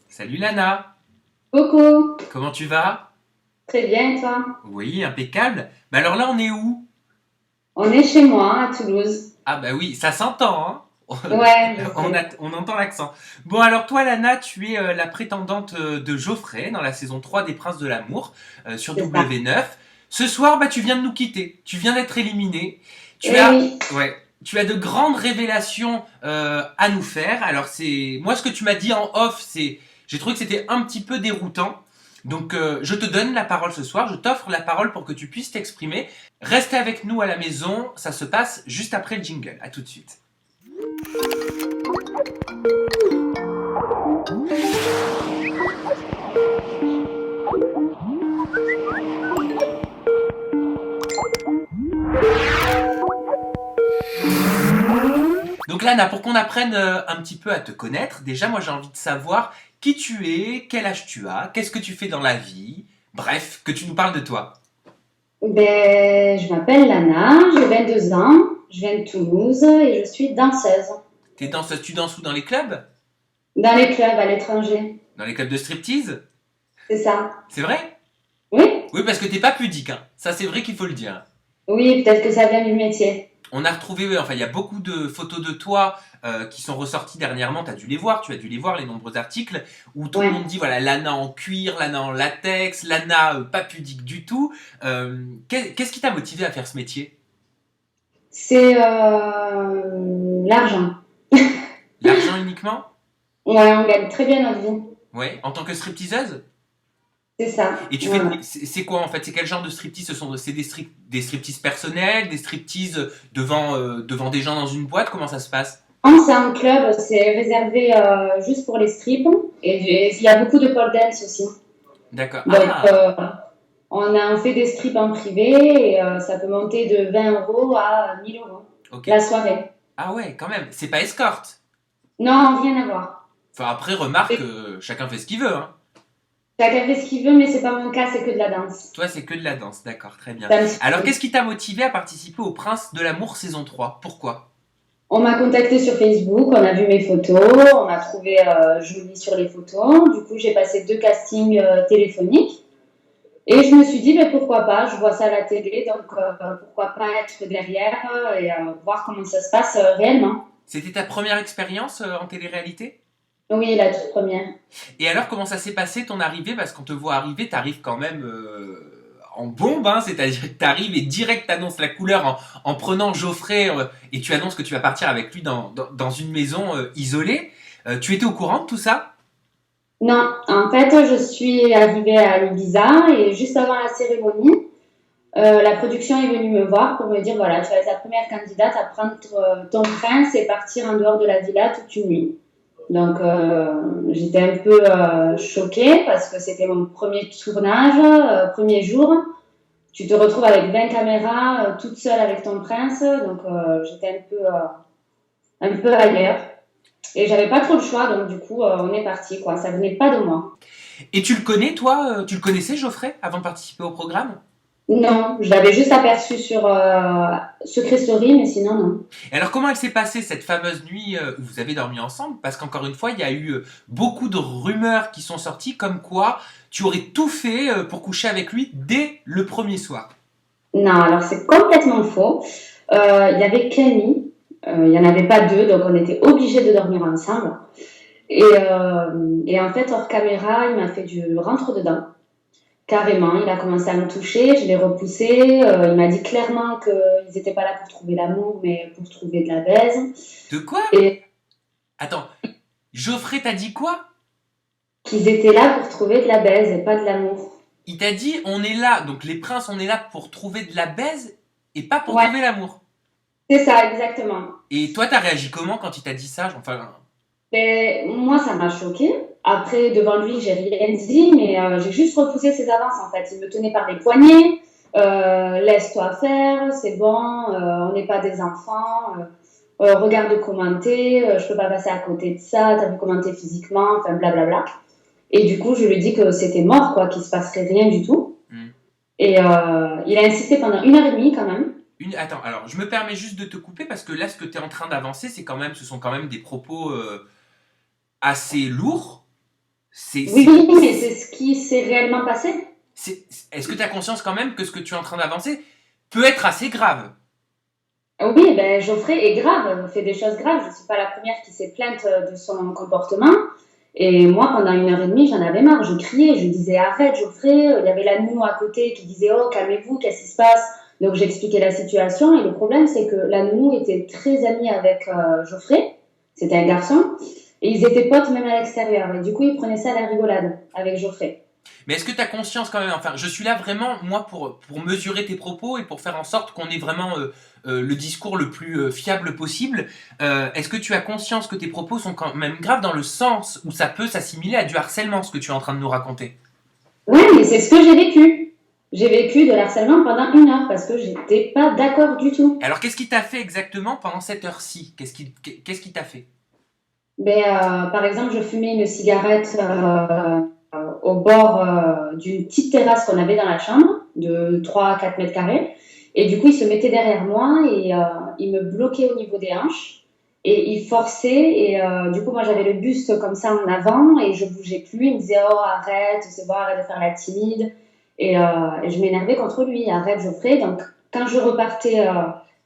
Salut Lana, Coucou, comment tu vas? très bien et toi? Oui, impeccable. Mais alors là, on est où? On est chez moi à Toulouse. Ah bah oui, ça s'entend, hein. Ouais, je sais. On entend l'accent. Bon alors toi Lana, tu es la prétendante de Geoffrey dans la saison 3 des Princes de l'amour sur C'est ça. W9. Ce soir, bah tu viens de nous quitter, tu viens d'être éliminée. Tu Eh as, oui, ouais, tu as de grandes révélations à nous faire. Alors c'est, moi ce que tu m'as dit en off, c'est, j'ai trouvé que c'était un petit peu déroutant. Donc je te donne la parole ce soir, je t'offre la parole pour que tu puisses t'exprimer. Restez avec nous à la maison, ça se passe juste après le jingle. À tout de suite. Donc Lana, pour qu'on apprenne un petit peu à te connaître, déjà moi j'ai envie de savoir qui tu es, quel âge tu as, qu'est-ce que tu fais dans la vie, bref, que tu nous parles de toi. je m'appelle Lana, j'ai 22 ans, je viens de Toulouse et je suis danseuse. T'es danseuse, tu danses où dans les clubs? Dans les clubs à l'étranger, Dans les clubs de striptease? c'est ça. C'est vrai? Oui? Oui, parce que t'es pas pudique, hein. Ça c'est vrai qu'il faut le dire. Oui, peut-être que ça vient du métier. On a retrouvé, ouais, enfin il y a beaucoup de photos de toi qui sont ressorties dernièrement, tu as dû les voir, tu as dû les voir, les nombreux articles, où tout le monde Ouais. dit, voilà, Lana en cuir, Lana en latex, Lana pas pudique du tout. Qu'est-ce qui t'a motivé à faire ce métier? C'est l'argent. L'argent uniquement? Ouais, on gagne très bien notre vie. Ouais, en tant que stripteaseuse? C'est ça. Et tu fais, Voilà. c'est quoi en fait? C'est quel genre de striptease? C'est des striptease personnels, des striptease devant des gens dans une boîte? Comment ça se passe? Non, c'est un club, c'est réservé juste pour les strips et il y a beaucoup de pole dance aussi. D'accord. Donc, Ah, on fait des strips en privé et ça peut monter de 20 € à 1000 € ok. la soirée. Ah ouais, quand même. C'est pas escorte. Non, rien à voir. Enfin après, remarque, chacun fait ce qu'il veut, hein. Chacun fait ce qu'il veut, mais c'est pas mon cas, c'est que de la danse. Toi, c'est que de la danse, d'accord, très bien. C'est un petit Alors, peu. qu'est-ce qui t'a motivé à participer au Prince de l'amour saison 3? Pourquoi? On m'a contacté sur Facebook, on a vu mes photos, on m'a trouvé jolie sur les photos. Du coup, j'ai passé 2 castings téléphoniques et je me suis dit, mais pourquoi pas, je vois ça à la télé, donc pourquoi pas être derrière et voir comment ça se passe réellement. C'était ta première expérience en télé-réalité? Oui, la toute première. Et alors, comment ça s'est passé ton arrivée? Parce qu'on te voit arriver, t'arrives quand même en bombe, hein, c'est-à-dire que t'arrives et direct t'annonces la couleur en prenant Geoffrey et tu annonces que tu vas partir avec lui dans une maison isolée. Tu étais au courant de tout ça? Non, en fait, je suis arrivée à l'Ibiza et juste avant la cérémonie, la production est venue me voir pour me dire, voilà, tu vas être la première candidate à prendre ton prince et partir en dehors de la villa toute une nuit. Donc, j'étais un peu choquée parce que c'était mon premier tournage, premier jour. Tu te retrouves avec 20 caméras, toute seule avec ton prince. Donc, j'étais un peu ailleurs. Et j'avais pas trop le choix, donc du coup, on est parti, quoi. Ça venait pas de moi. Et tu le connais, toi? Tu le connaissais, Geoffrey, avant de participer au programme? Non, je l'avais juste aperçu sur Secret Story, mais sinon, non. Et alors, comment elle s'est passée cette fameuse nuit où vous avez dormi ensemble? Parce qu'encore une fois, il y a eu beaucoup de rumeurs qui sont sorties comme quoi tu aurais tout fait pour coucher avec lui dès le premier soir. Non, alors c'est complètement faux. Il y avait Kenny, il n'y en avait pas deux, donc on était obligés de dormir ensemble. Et en fait, hors caméra, il m'a fait du rentre-dedans. Carrément, il a commencé à me toucher, je l'ai repoussé. Il m'a dit clairement qu'ils n'étaient pas là pour trouver l'amour, mais pour trouver de la baise. De quoi? Et Attends, Geoffrey t'a dit quoi? qu'ils étaient là pour trouver de la baise et pas de l'amour. Il t'a dit on est là, donc les princes, on est là pour trouver de la baise et pas pour Ouais, trouver l'amour. c'est ça, exactement. Et toi, t'as réagi comment quand il t'a dit ça? Enfin, Et moi, ça m'a choquée. Après, devant lui, j'ai rien dit, mais j'ai juste repoussé ses avances, en fait. Il me tenait par les poignets. Laisse-toi faire, c'est bon, on n'est pas des enfants. Regarde comment t'es, je peux pas passer à côté de ça, t'as vu comment t'es physiquement, enfin blablabla. Et du coup, je lui ai dit que c'était mort, quoi, qu'il se passerait rien du tout. hmm. Et il a insisté pendant 1 heure et demie quand même. Attends, alors je me permets juste de te couper parce que là, ce que tu es en train d'avancer, ce sont quand même des propos assez lourds. C'est, Oui, c'est, oui, mais c'est ce qui s'est réellement passé. Est-ce que tu as conscience quand même que ce que tu es en train d'avancer peut être assez grave? Oui, ben, Geoffrey est grave, fait des choses graves. Je ne suis pas la première qui s'est plainte de son comportement. Et moi, pendant 1 heure et demie, j'en avais marre. Je criais, je disais arrête, Geoffrey. Il y avait la nounou à côté qui disait oh, calmez-vous, qu'est-ce qui se passe? Donc j'expliquais la situation. Et le problème, c'est que la nounou était très amie avec Geoffrey. C'était un garçon. Et ils étaient potes même à l'extérieur. Et du coup, ils prenaient ça à la rigolade avec Geoffrey. Mais est-ce que tu as conscience quand même, enfin, je suis là vraiment, moi, pour mesurer tes propos et pour faire en sorte qu'on ait vraiment le discours le plus fiable possible. Est-ce que tu as conscience que tes propos sont quand même graves dans le sens où ça peut s'assimiler à du harcèlement, ce que tu es en train de nous raconter? Ouais, mais c'est ce que j'ai vécu. J'ai vécu de l'harcèlement pendant 1 heure parce que j'étais pas d'accord du tout. Alors, qu'est-ce qui t'a fait exactement pendant cette heure-ci? Qu'est-ce qui t'a fait? Ben, par exemple, je fumais une cigarette au bord d'une petite terrasse qu'on avait dans la chambre de 3 à 4 mètres carrés. Et du coup, il se mettait derrière moi et il me bloquait au niveau des hanches. Et il forçait. Et du coup, moi, j'avais le buste comme ça en avant et je bougeais plus. Il me disait oh, arrête, c'est bon, arrête de faire la timide. Et je m'énervais contre lui. Arrête, Geoffrey. Donc, quand je repartais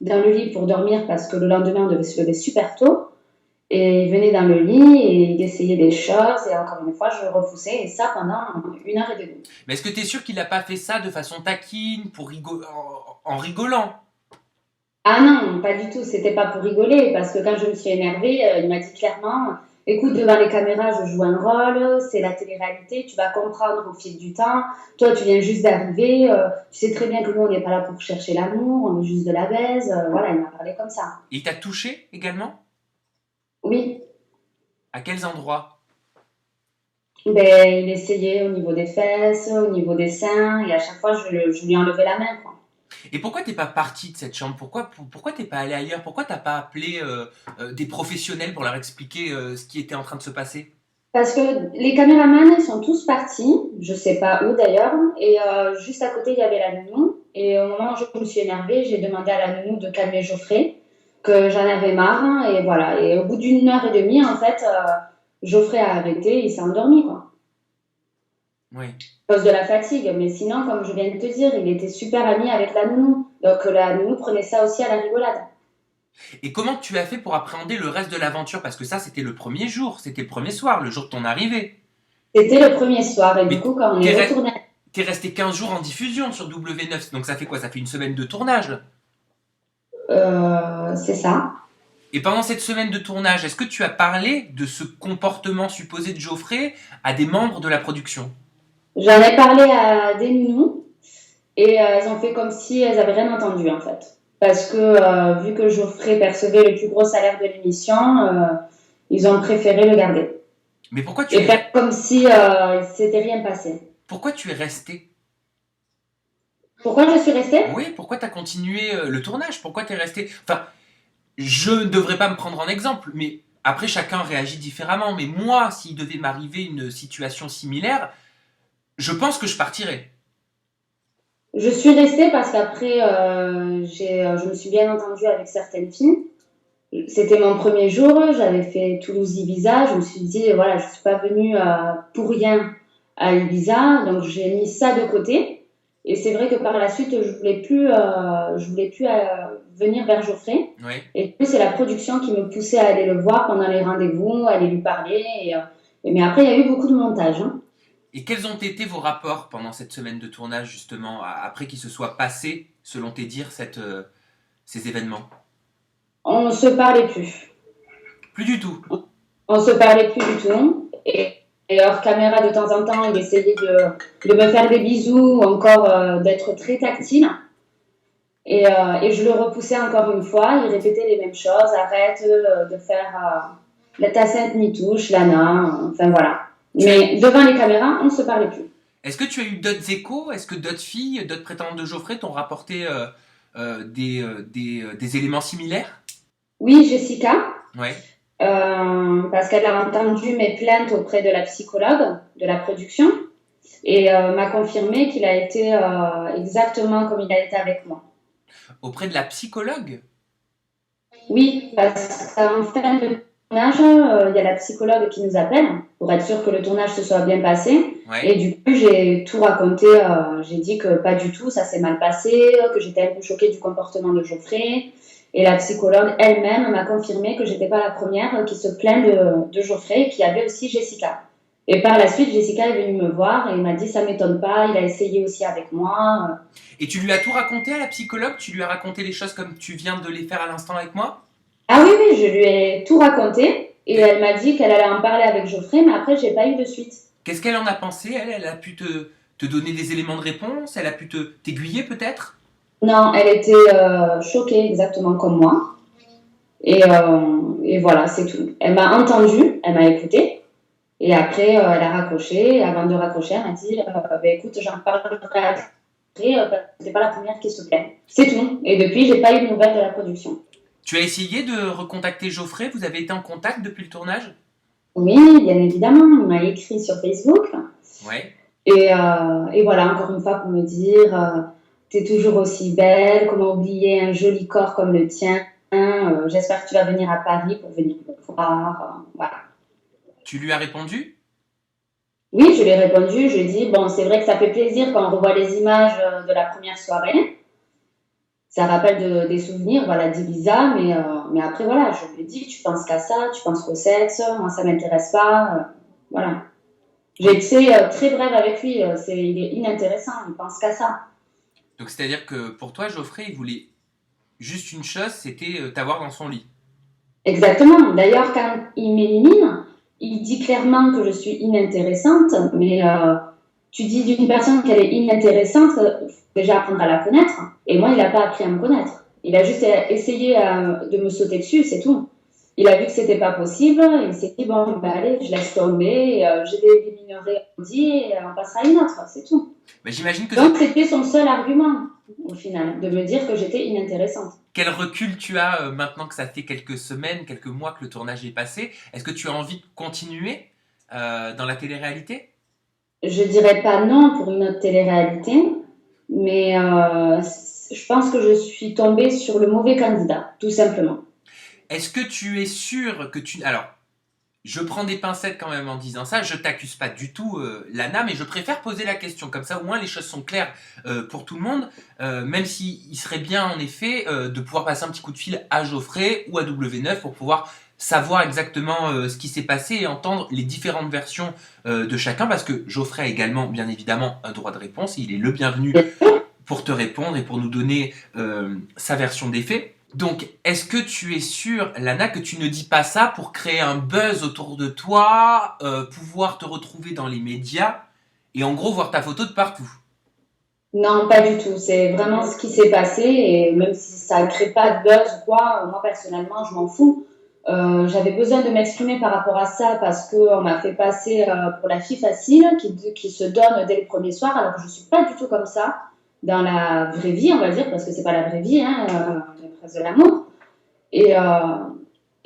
dans le lit pour dormir, parce que le lendemain, on devait se lever super tôt, et il venait dans le lit et il essayait des choses et encore une fois, je repoussais et ça pendant 1 heure et demie. Mais est-ce que tu es sûr qu'il n'a pas fait ça de façon taquine, en rigolant? Ah non, pas du tout, c'était pas pour rigoler parce que quand je me suis énervée, il m'a dit clairement, écoute, devant les caméras, je joue un rôle, c'est la télé-réalité, tu vas comprendre au fil du temps. Toi, tu viens juste d'arriver, tu sais très bien que nous, on n'est pas là pour chercher l'amour, on veut juste de la baise. Voilà, il m'a parlé comme ça. Et il t'a touché également? Oui, À quels endroits? ben, il essayait au niveau des fesses, au niveau des seins et à chaque fois, je lui enlevais la main, quoi. Et pourquoi t'es pas parti de cette chambre? Pourquoi t'es pas allé ailleurs? Pourquoi t'as pas appelé des professionnels pour leur expliquer ce qui était en train de se passer? Parce que les caméramans, ils sont tous partis, je sais pas où d'ailleurs, et juste à côté, il y avait la nounou. Et au moment où je me suis énervée, j'ai demandé à la nounou de calmer Geoffrey, que j'en avais marre, et voilà. Et au bout d'1 heure et demie, en fait, Geoffrey a arrêté, il s'est endormi, quoi, Oui. à cause de la fatigue. Mais sinon, comme je viens de te dire, il était super ami avec la nounou. Donc la nounou prenait ça aussi à la rigolade. Et comment tu as fait pour appréhender le reste de l'aventure? Parce que ça, c'était le premier jour, c'était le premier soir, le jour de ton arrivée. C'était le premier soir, et du Mais coup, quand on t'es, est re- retourné, t'es resté 15 jours en diffusion sur W9, donc ça fait quoi? Ça fait une semaine de tournage, là. c'est ça. Et pendant cette semaine de tournage, est-ce que tu as parlé de ce comportement supposé de Geoffrey à des membres de la production? J'en ai parlé à des nounous. Et elles ont fait comme si elles avaient rien entendu en fait. Parce que vu que Geoffrey percevait le plus gros salaire de l'émission, ils ont préféré le garder. Mais pourquoi tu Et es, faire comme si il s'était rien passé. pourquoi tu es resté? Pourquoi je suis restée? Oui, pourquoi tu as continué le tournage? Pourquoi tu es resté? Enfin, je ne devrais pas me prendre en exemple, mais après chacun réagit différemment. Mais moi, s'il devait m'arriver une situation similaire, je pense que je partirais. Je suis restée parce qu'après, je me suis bien entendue avec certaines filles. C'était mon premier jour, j'avais fait Toulouse-Ibiza. Je me suis dit, voilà, je ne suis pas venue pour rien à Ibiza, donc j'ai mis ça de côté. Et c'est vrai que par la suite, je voulais plus venir vers Geoffrey. Oui. Et puis c'est la production qui me poussait à aller le voir pendant les rendez-vous, à aller lui parler. Mais après, il y a eu beaucoup de montage, hein. Et quels ont été vos rapports pendant cette semaine de tournage, justement, après qu'il se soit passé, selon tes dires, ces événements? On ne se parlait plus. Plus du tout. On se parlait plus du tout. Et hors caméra, de temps en temps, il essayait de me faire des bisous ou encore d'être très tactile. Et je le repoussais encore une fois. Il répétait les mêmes choses. Arrête de faire ta sainte m'y touche, Lana. Enfin voilà. Mais devant les caméras, on ne se parlait plus. Est-ce que tu as eu d'autres échos? Est-ce que d'autres filles, d'autres prétendantes de Geoffrey t'ont rapporté des éléments similaires? Oui, Jessica, Ouais. parce qu'elle a entendu mes plaintes auprès de la psychologue de la production et m'a confirmé qu'il a été exactement comme il a été avec moi. Auprès de la psychologue? Oui, parce qu'en fin de tournage, il y a la psychologue qui nous appelle pour être sûr que le tournage se soit bien passé. Et Ouais. du coup, j'ai tout raconté. J'ai dit que pas du tout, ça s'est mal passé, que j'étais un peu choquée du comportement de Geoffrey. Et la psychologue elle-même m'a confirmé que j'étais pas la première qui se plaint de Geoffrey, qu'il y avait aussi Jessica. Et par la suite, Jessica est venue me voir et m'a dit ça m'étonne pas, il a essayé aussi avec moi. Et tu lui as tout raconté à la psychologue? Tu lui as raconté les choses comme tu viens de les faire à l'instant avec moi? Ah oui, oui, je lui ai tout raconté et elle m'a dit qu'elle allait en parler avec Geoffrey, mais après, j'ai pas eu de suite. Qu'est-ce qu'elle en a pensé? Elle a pu te donner des éléments de réponse? Elle a pu t'aiguiller peut-être? Non, elle était choquée exactement comme moi. Et voilà, c'est tout. Elle m'a entendu, elle m'a écouté. Et après, elle a raccroché. Et avant de raccrocher, elle m'a dit bah, écoute, j'en parlerai après. C'était pas la première qui se plaint. C'est tout. Et depuis, j'ai pas eu de nouvelles de la production. Tu as essayé de recontacter Geoffrey? Vous avez été en contact depuis le tournage? Oui, bien évidemment, il m'a écrit sur Facebook. Ouais. Et voilà, encore une fois, pour me dire t'es toujours aussi belle, comment oublier un joli corps comme le tien. J'espère que tu vas venir à Paris pour venir me voir. Voilà. Tu lui as répondu? Oui, je lui ai répondu. Je lui ai dit bon, c'est vrai que ça fait plaisir quand on revoit les images de la première soirée. Ça rappelle des souvenirs, voilà, d'Ibiza, mais après, voilà, je lui ai dit tu penses qu'à ça, tu penses qu'au sexe, moi, ça m'intéresse pas. Voilà. J'ai Oui. été très brève avec lui. Il est inintéressant, il pense qu'à ça. Donc c'est-à-dire que pour toi, Geoffrey, il voulait juste une chose, c'était t'avoir dans son lit. Exactement. D'ailleurs, quand il m'élimine, il dit clairement que je suis inintéressante, mais tu dis d'une personne qu'elle est inintéressante, faut déjà apprendre à la connaître. Et moi, il n'a pas appris à me connaître. Il a juste essayé de me sauter dessus, c'est tout. Il a vu que c'était pas possible, il s'est dit bon, ben allez, je laisse tomber, je l'éliminerai Audi et on passera à une autre, c'est tout. Mais j'imagine que Donc c'est... c'était son seul argument au final, de me dire que j'étais inintéressante. Quel recul tu as maintenant que ça fait quelques semaines, quelques mois que le tournage est passé? Est-ce que tu as envie de continuer dans la télé-réalité? Je dirais pas non pour une autre télé-réalité, mais je pense que je suis tombée sur le mauvais candidat, tout simplement. Est-ce que tu es sûr que tu... Alors, je prends des pincettes quand même en disant ça, je t'accuse pas du tout, Lana, mais je préfère poser la question, comme ça au moins les choses sont claires pour tout le monde, même s'il serait bien en effet de pouvoir passer un petit coup de fil à Geoffrey ou à W9 pour pouvoir savoir exactement ce qui s'est passé et entendre les différentes versions de chacun, parce que Geoffrey a également bien évidemment un droit de réponse, et il est le bienvenu pour te répondre et pour nous donner sa version des faits. Donc, est-ce que tu es sûre, Lana, que tu ne dis pas ça pour créer un buzz autour de toi, pouvoir te retrouver dans les médias et en gros voir ta photo de partout? Non, pas du tout. C'est vraiment ce qui s'est passé et même si ça ne crée pas de buzz ou quoi, moi personnellement, je m'en fous. J'avais besoin de m'exprimer par rapport à ça parce qu'on m'a fait passer pour la fille facile qui se donne dès le premier soir alors que je suis pas du tout comme ça dans la vraie vie, on va dire, parce que c'est pas la vraie vie, hein, la presse de l'amour. Et,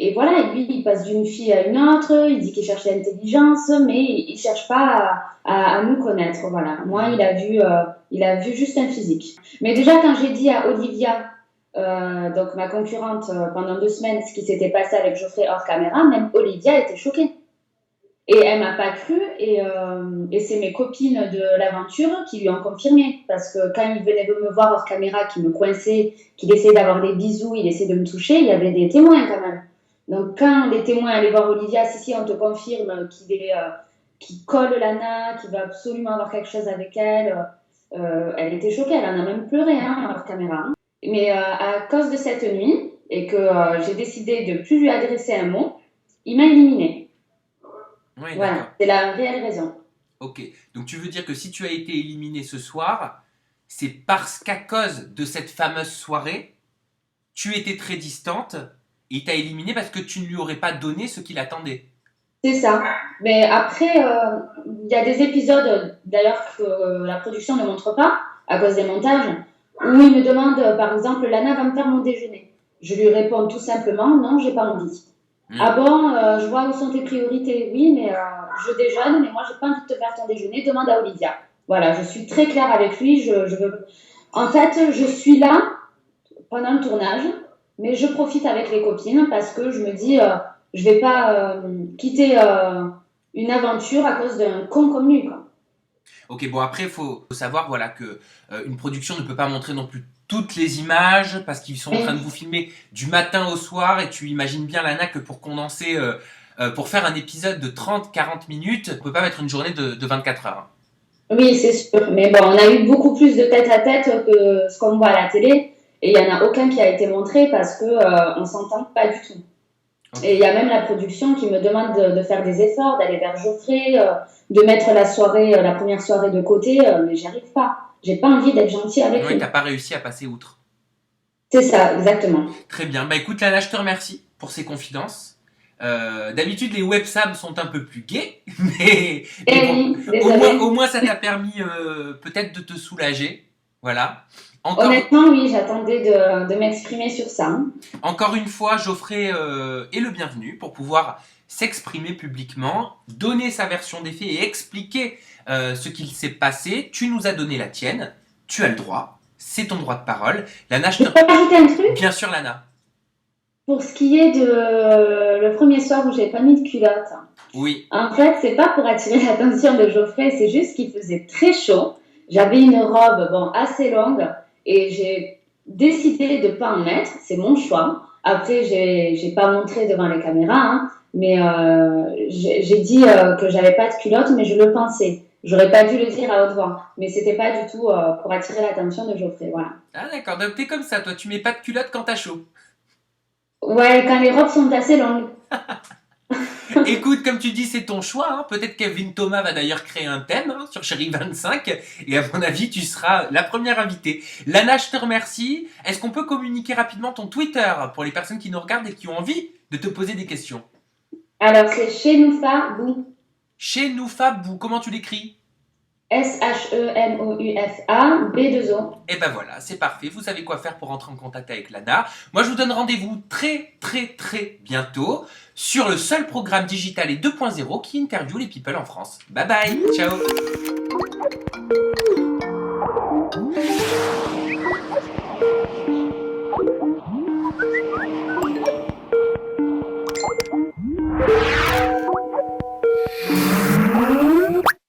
et voilà, et lui, il passe d'une fille à une autre, il dit qu'il cherche l'intelligence, mais il cherche pas à nous connaître, voilà. Moi, il a vu juste un physique. Mais déjà, quand j'ai dit à Olivia, donc ma concurrente, pendant 2 semaines, ce qui s'était passé avec Geoffrey hors caméra, même Olivia était choquée. Et elle m'a pas cru, et c'est mes copines de l'aventure qui lui ont confirmé. Parce que quand il venait de me voir hors caméra, qu'il me coinçait, qu'il essayait d'avoir des bisous, il essayait de me toucher, il y avait des témoins quand même. Donc quand les témoins allaient voir Olivia, si, on te confirme qu'il colle Lana, qu'il va absolument avoir quelque chose avec elle, elle était choquée, elle en a même pleuré hein, hors caméra. Hein. Mais à cause de cette nuit, et que j'ai décidé de plus lui adresser un mot, il m'a éliminée. Oui, d'accord. Voilà, c'est la réelle raison. Ok. Donc tu veux dire que si tu as été éliminé ce soir, c'est parce qu'à cause de cette fameuse soirée, tu étais très distante et il t'a éliminé parce que tu ne lui aurais pas donné ce qu'il attendait. C'est ça. Mais après, il y a des épisodes, d'ailleurs, que la production ne montre pas, à cause des montages, où il me demande, par exemple, Lana va me faire mon déjeuner. Je lui réponds tout simplement, non, j'ai pas envie. Ah bon, je vois où sont tes priorités. Oui, mais je déjeune, mais moi, j'ai pas envie de te faire ton déjeuner. Demande à Olivia. Voilà, je suis très claire avec lui. Je veux... En fait, je suis là pendant le tournage, mais je profite avec les copines parce que je me dis, je vais pas quitter une aventure à cause d'un con comme lui, quoi. Ok, bon après, faut savoir voilà, que une production ne peut pas montrer non plus toutes les images parce qu'ils sont en train de vous filmer du matin au soir et tu imagines bien, Lana, que pour condenser, pour faire un épisode de 30-40 minutes, on peut pas mettre une journée de 24 heures. Oui, c'est sûr. Mais bon, on a eu beaucoup plus de tête à tête que ce qu'on voit à la télé. Et il y en a aucun qui a été montré parce que on s'entend pas du tout. Ok. Et il y a même la production qui me demande de faire des efforts, d'aller vers Geoffrey, de mettre la soirée, la première soirée de côté, mais j'y arrive pas. J'ai pas envie d'être gentille avec Ouais, lui. t'as pas réussi à passer outre. C'est ça, exactement. Très bien. Bah écoute, Lana, je te remercie pour ces confidences. D'habitude, les websams sont un peu plus gays, mais Eh bon, oui, désolée. au moins ça t'a permis peut-être de te soulager. Voilà. Encore, Honnêtement, oui, j'attendais de m'exprimer sur ça, hein. encore une fois, Geoffrey est le bienvenu pour pouvoir s'exprimer publiquement, donner sa version des faits et expliquer ce qu'il s'est passé. Tu nous as donné la tienne, tu as le droit, c'est ton droit de parole. Lana, Je peux rajouter un truc? bien sûr, Lana. Pour ce qui est de le premier soir où j'ai pas mis de culotte. Oui, En fait, c'est pas pour attirer l'attention de Geoffrey, c'est juste qu'il faisait très chaud. J'avais une robe, bon, assez longue et j'ai décidé de pas en mettre. C'est mon choix. Après, j'ai pas montré devant les caméras, hein, mais j'ai dit que j'avais pas de culotte, mais je le pensais. J'aurais pas dû le dire à haute voix, mais c'était pas du tout pour attirer l'attention de Geoffrey. Voilà. ah d'accord, donc t'es comme ça, toi, tu mets pas de culotte quand t'as chaud. Ouais, quand les robes sont assez longues. Écoute, comme tu dis, c'est ton choix. Hein. Peut-être Kevin Thomas va d'ailleurs créer un thème hein, sur Chérie 25. Et à mon avis, tu seras la première invitée. Lana, je te remercie. Est-ce qu'on peut communiquer rapidement ton Twitter pour les personnes qui nous regardent et qui ont envie de te poser des questions? Alors, c'est chez Noufa Bou. Chez Noufabou, comment tu l'écris? Chenoufa B2O. Et ben voilà, c'est parfait. Vous savez quoi faire pour rentrer en contact avec Lana. Moi, je vous donne rendez-vous très bientôt sur le seul programme digital et 2.0 qui interviewe les people en France. Bye bye, ciao.